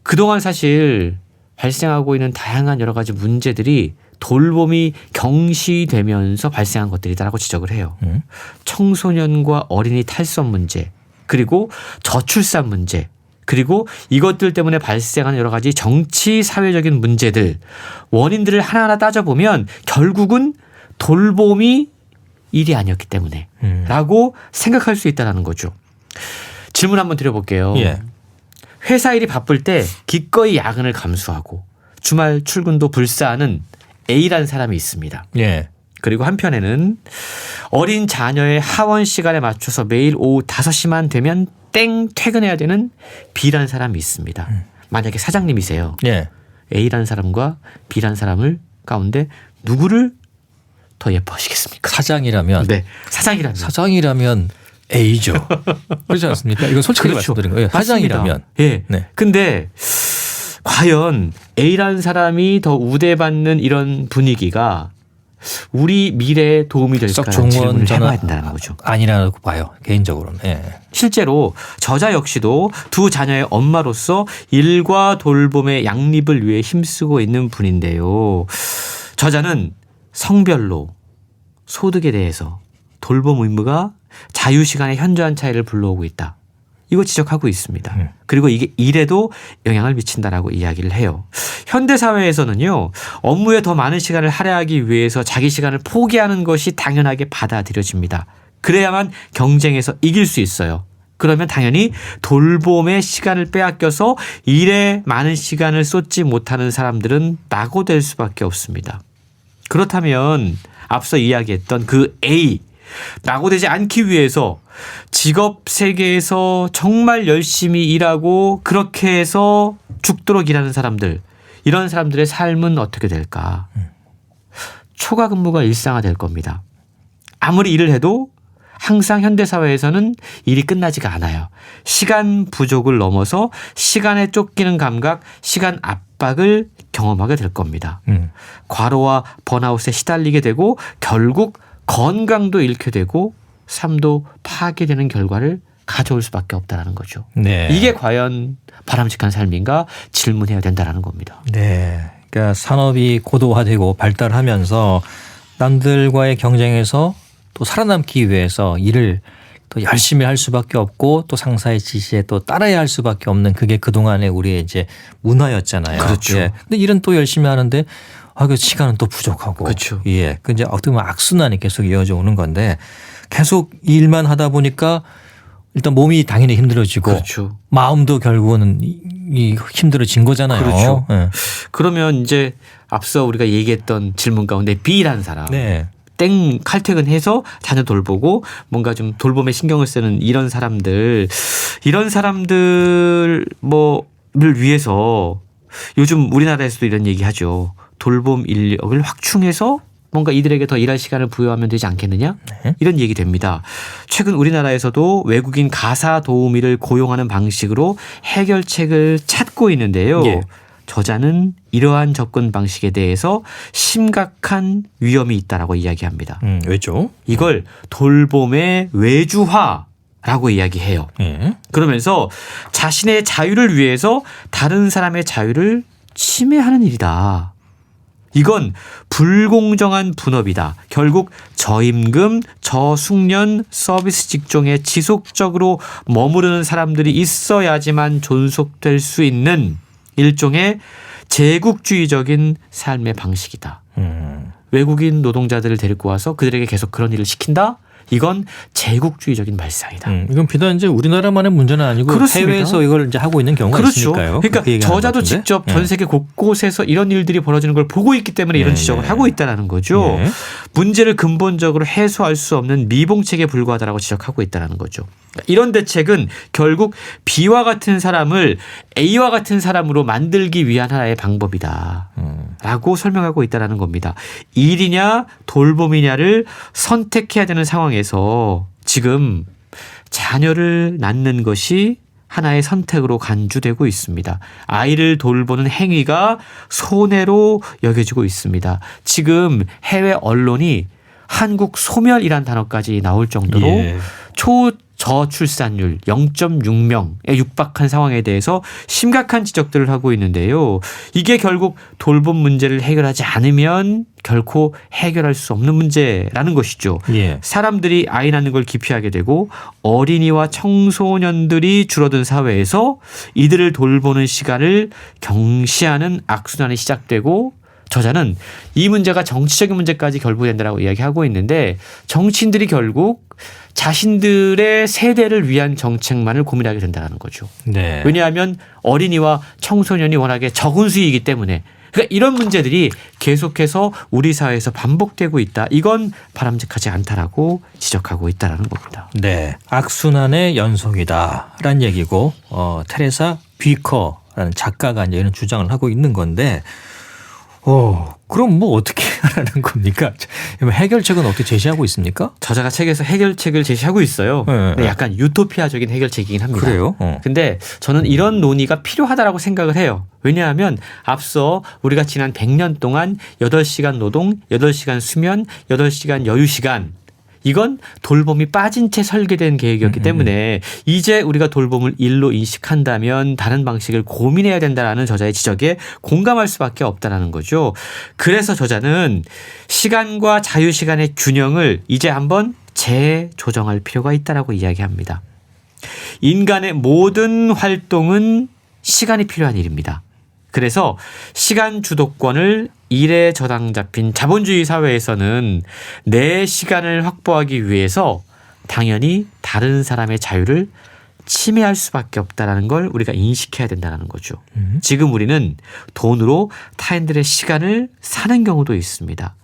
그동안 사실 발생하고 있는 다양한 여러 가지 문제들이 돌봄이 경시되면서 발생한 것들이다라고 지적을 해요. 청소년과 어린이 탈선 문제, 그리고 저출산 문제, 그리고 이것들 때문에 발생하는 여러 가지 정치 사회적인 문제들 원인들을 하나하나 따져보면 결국은 돌봄이 일이 아니었기 때문에 라고 생각할 수 있다는 거죠. 질문 한번 드려볼게요. 예. 회사 일이 바쁠 때 기꺼이 야근을 감수하고 주말 출근도 불사하는 A라는 사람이 있습니다. 예. 그리고 한편에는 어린 자녀의 하원 시간에 맞춰서 매일 오후 5시만 되면 땡 퇴근해야 되는 B라는 사람이 있습니다. 만약에 사장님이세요. 예. A라는 사람과 B라는 사람을 가운데 누구를 더 예뻐하시겠습니까? 사장이라면 네, 사장이라면 A죠. 그렇지 않습니까? 이건 솔직하게 그렇죠. 말씀드린 거예요. 맞습니다. 사장이라면. 예. 네. 근데 과연 A라는 사람이 더 우대받는 이런 분위기가 우리 미래에 도움이 될까라는 좋은 질문을 저는 해봐야 된다는 거죠. 아니라고 봐요. 개인적으로는. 예. 실제로 저자 역시도 두 자녀의 엄마로서 일과 돌봄의 양립을 위해 힘쓰고 있는 분인데요. 저자는 성별로 소득에 대해서 돌봄 의무가 자유시간의 현저한 차이를 불러오고 있다. 이거 지적하고 있습니다. 그리고 이게 일에도 영향을 미친다라고 이야기를 해요. 현대 사회에서는요. 업무에 더 많은 시간을 할애하기 위해서 자기 시간을 포기하는 것이 당연하게 받아들여집니다. 그래야만 경쟁에서 이길 수 있어요. 그러면 당연히 돌봄의 시간을 빼앗겨서 일에 많은 시간을 쏟지 못하는 사람들은 낙오될 수밖에 없습니다. 그렇다면 앞서 이야기했던 그 A, 낙오되지 않기 위해서 직업 세계에서 정말 열심히 일하고 그렇게 해서 죽도록 일하는 사람들, 이런 사람들의 삶은 어떻게 될까? 초과 근무가 일상화될 겁니다. 아무리 일을 해도 항상 현대사회에서는 일이 끝나지가 않아요. 시간 부족을 넘어서 시간에 쫓기는 감각, 시간 압박을 경험하게 될 겁니다. 과로와 번아웃에 시달리게 되고 결국 건강도 잃게 되고 삶도 파괴되는 결과를 가져올 수밖에 없다는 거죠. 네. 이게 과연 바람직한 삶인가 질문해야 된다는 겁니다. 네. 그러니까 산업이 고도화되고 발달하면서 남들과의 경쟁에서 또 살아남기 위해서 일을 또 열심히 할 수밖에 없고 또 상사의 지시에 또 따라야 할 수밖에 없는 그게 그동안의 우리의 이제 문화였잖아요. 그렇죠. 예. 근데 일은 또 열심히 하는데 그 시간은 또 부족하고. 그렇죠. 예. 그 이제 어떻게 보면 악순환이 계속 이어져 오는 건데 계속 일만 하다 보니까 일단 몸이 당연히 힘들어지고 그렇죠. 마음도 결국은 힘들어진 거잖아요. 그렇죠. 예. 그러면 이제 앞서 우리가 얘기했던 질문 가운데 B라는 사람. 네. 땡 칼퇴근해서 자녀 돌보고 뭔가 좀 돌봄에 신경을 쓰는 이런 사람들 뭐를 위해서 요즘 우리나라에서도 이런 얘기하죠. 돌봄 인력을 확충해서 뭔가 이들에게 더 일할 시간을 부여하면 되지 않겠느냐? 네. 이런 얘기 됩니다. 최근 우리나라에서도 외국인 가사 도우미를 고용하는 방식으로 해결책을 찾고 있는데요. 예. 저자는 이러한 접근 방식에 대해서 심각한 위험이 있다라고 이야기합니다. 왜죠? 이걸 돌봄의 외주화라고 이야기해요. 예. 그러면서 자신의 자유를 위해서 다른 사람의 자유를 침해하는 일이다. 이건 불공정한 분업이다. 결국 저임금, 저숙련 서비스 직종에 지속적으로 머무르는 사람들이 있어야지만 존속될 수 있는 일종의 제국주의적인 삶의 방식이다. 외국인 노동자들을 데리고 와서 그들에게 계속 그런 일을 시킨다? 이건 제국주의적인 발상이다. 이건 비단 이제 우리나라만의 문제는 아니고 그렇습니다. 해외에서 이걸 이제 하고 있는 경우가 그렇죠. 있으니까요. 그러니까 그 얘기하는 저자도 것 같은데. 직접 전 세계 곳곳에서 이런 일들이 벌어지는 걸 보고 있기 때문에 이런 지적을 하고 있다는 거죠. 네. 문제를 근본적으로 해소할 수 없는 미봉책에 불과하다고 지적하고 있다는 거죠. 이런 대책은 결국 B와 같은 사람을 A와 같은 사람으로 만들기 위한 하나의 방법이다. 라고 설명하고 있다는 겁니다. 일이냐 돌봄이냐를 선택해야 되는 상황에서 지금 자녀를 낳는 것이 하나의 선택으로 간주되고 있습니다. 아이를 돌보는 행위가 손해로 여겨지고 있습니다. 지금 해외 언론이 한국 소멸이란 단어까지 나올 정도로 저출산율 0.6명에 육박한 상황에 대해서 심각한 지적들을 하고 있는데요. 이게 결국 돌봄 문제를 해결하지 않으면 결코 해결할 수 없는 문제라는 것이죠. 예. 사람들이 아이 낳는 걸 기피하게 되고 어린이와 청소년들이 줄어든 사회에서 이들을 돌보는 시간을 경시하는 악순환이 시작되고 저자는 이 문제가 정치적인 문제까지 결부된다라고 이야기하고 있는데 정치인들이 결국 자신들의 세대를 위한 정책만을 고민하게 된다는 거죠. 네. 왜냐하면 어린이와 청소년이 워낙에 적은 수이기 때문에 그러니까 이런 문제들이 계속해서 우리 사회에서 반복되고 있다. 이건 바람직하지 않다라고 지적하고 있다는 겁니다. 네. 악순환의 연속이다라는 얘기고 테레사 뷔커라는 작가가 이제 이런 주장을 하고 있는 건데 그럼 뭐 어떻게 하라는 겁니까? 해결책은 어떻게 제시하고 있습니까? 저자가 책에서 해결책을 제시하고 있어요. 근데 약간 유토피아적인 해결책이긴 합니다. 그래요? 근데 저는 이런 논의가 필요하다라고 생각을 해요. 왜냐하면 앞서 우리가 지난 100년 동안 8시간 노동, 8시간 수면, 8시간 여유시간 이건 돌봄이 빠진 채 설계된 계획이었기 때문에 이제 우리가 돌봄을 일로 인식한다면 다른 방식을 고민해야 된다라는 저자의 지적에 공감할 수밖에 없다라는 거죠. 그래서 저자는 시간과 자유시간의 균형을 이제 한번 재조정할 필요가 있다라고 이야기합니다. 인간의 모든 활동은 시간이 필요한 일입니다. 그래서 시간 주도권을 일에 저당 잡힌 자본주의 사회에서는 내 시간을 확보하기 위해서 당연히 다른 사람의 자유를 침해할 수밖에 없다는 걸 우리가 인식해야 된다는 거죠. 지금 우리는 돈으로 타인들의 시간을 사는 경우도 있습니다.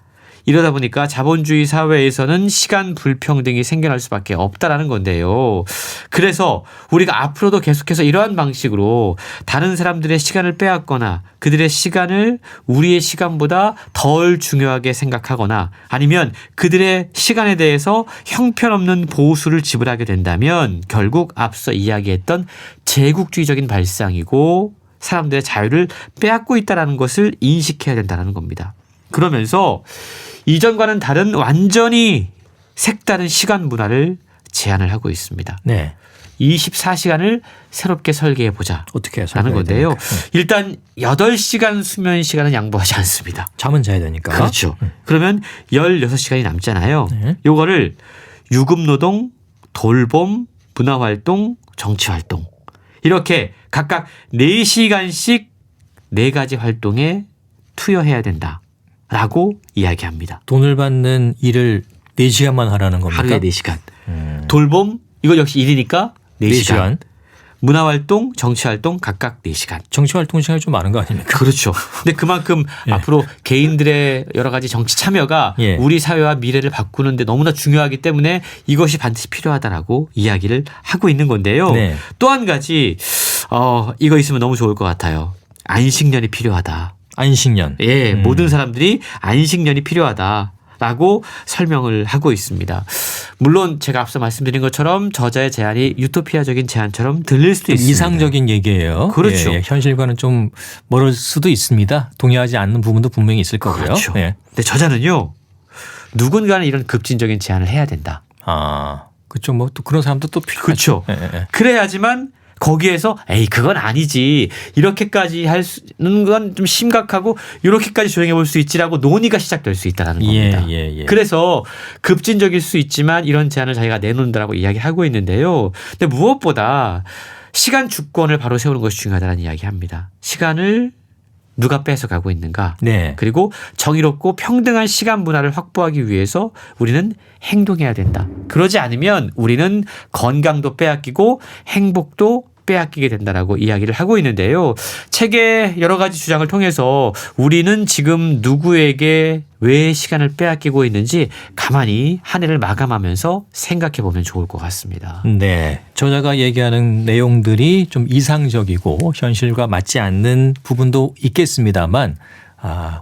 이러다 보니까 자본주의 사회에서는 시간 불평등이 생겨날 수밖에 없다라는 건데요. 그래서 우리가 앞으로도 계속해서 이러한 방식으로 다른 사람들의 시간을 빼앗거나 그들의 시간을 우리의 시간보다 덜 중요하게 생각하거나 아니면 그들의 시간에 대해서 형편없는 보수를 지불하게 된다면 결국 앞서 이야기했던 제국주의적인 발상이고 사람들의 자유를 빼앗고 있다는 것을 인식해야 된다는 겁니다. 그러면서 이전과는 다른 완전히 색다른 시간 문화를 제안을 하고 있습니다. 네. 24시간을 새롭게 설계해 보자. 어떻게 해서 라는 건데요. 일단 8시간 수면 시간은 양보하지 않습니다. 잠은 자야 되니까. 그렇죠. 그러면 16시간이 남잖아요. 네. 요거를 유급노동, 돌봄, 문화활동, 정치활동 이렇게 각각 4시간씩 4가지 활동에 투여해야 된다. 라고 이야기합니다. 돈을 받는 일을 4시간만 하라는 겁니까? 하루에 4시간. 돌봄 이거 역시 일이니까 4시간. 문화활동, 정치활동 각각 4시간. 정치활동 시간이 좀 많은 거 아닙니까? 그렇죠. 근데 그만큼 예. 앞으로 개인들의 여러 가지 정치 참여가 예. 우리 사회와 미래를 바꾸는데 너무나 중요하기 때문에 이것이 반드시 필요하다라고 이야기를 하고 있는 건데요. 네. 또 한 가지 이거 있으면 너무 좋을 것 같아요. 안식년이 필요하다. 안식년. 예, 모든 사람들이 안식년이 필요하다라고 설명을 하고 있습니다. 물론 제가 앞서 말씀드린 것처럼 저자의 제안이 유토피아적인 제안처럼 들릴 수도 있습니다. 이상적인 얘기예요. 그렇죠. 예, 예. 현실과는 좀 멀을 수도 있습니다. 동의하지 않는 부분도 분명히 있을 거고요. 그렇죠. 예. 근데 저자는요. 누군가는 이런 급진적인 제안을 해야 된다. 아, 그렇죠. 뭐 또 그런 사람도 또 필요하죠. 그렇죠. 예, 예, 예. 그래야지만 거기에서 에이 그건 아니지 이렇게까지 하는 건 좀 심각하고 이렇게까지 조정해 볼 수 있지라고 논의가 시작될 수 있다는 겁니다. 예. 그래서 급진적일 수 있지만 이런 제안을 자기가 내놓는다라고 이야기하고 있는데요. 근데 무엇보다 시간 주권을 바로 세우는 것이 중요하다는 이야기합니다. 시간을 누가 뺏어가고 있는가. 네. 그리고 정의롭고 평등한 시간 문화를 확보하기 위해서 우리는 행동해야 된다. 그러지 않으면 우리는 건강도 빼앗기고 행복도 빼앗기게 된다라고 이야기를 하고 있는데요. 책의 여러 가지 주장을 통해서 우리는 지금 누구에게 왜 시간을 빼앗기고 있는지 가만히 한 해를 마감하면서 생각해 보면 좋을 것 같습니다. 네. 저자가 얘기하는 내용들이 좀 이상적이고 현실과 맞지 않는 부분도 있겠습니다만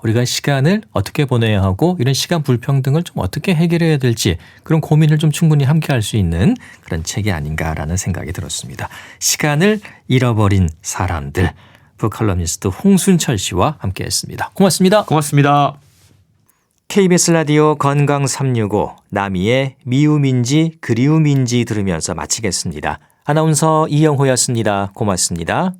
우리가 시간을 어떻게 보내야 하고 이런 시간 불평등을 좀 어떻게 해결해야 될지 그런 고민을 좀 충분히 함께 할 수 있는 그런 책이 아닌가라는 생각이 들었습니다. 시간을 잃어버린 사람들. 북칼럼니스트 홍순철 씨와 함께했습니다. 고맙습니다. 고맙습니다. KBS 라디오 건강 365 나미의 미움인지 그리움인지 들으면서 마치겠습니다. 아나운서 이영호였습니다. 고맙습니다.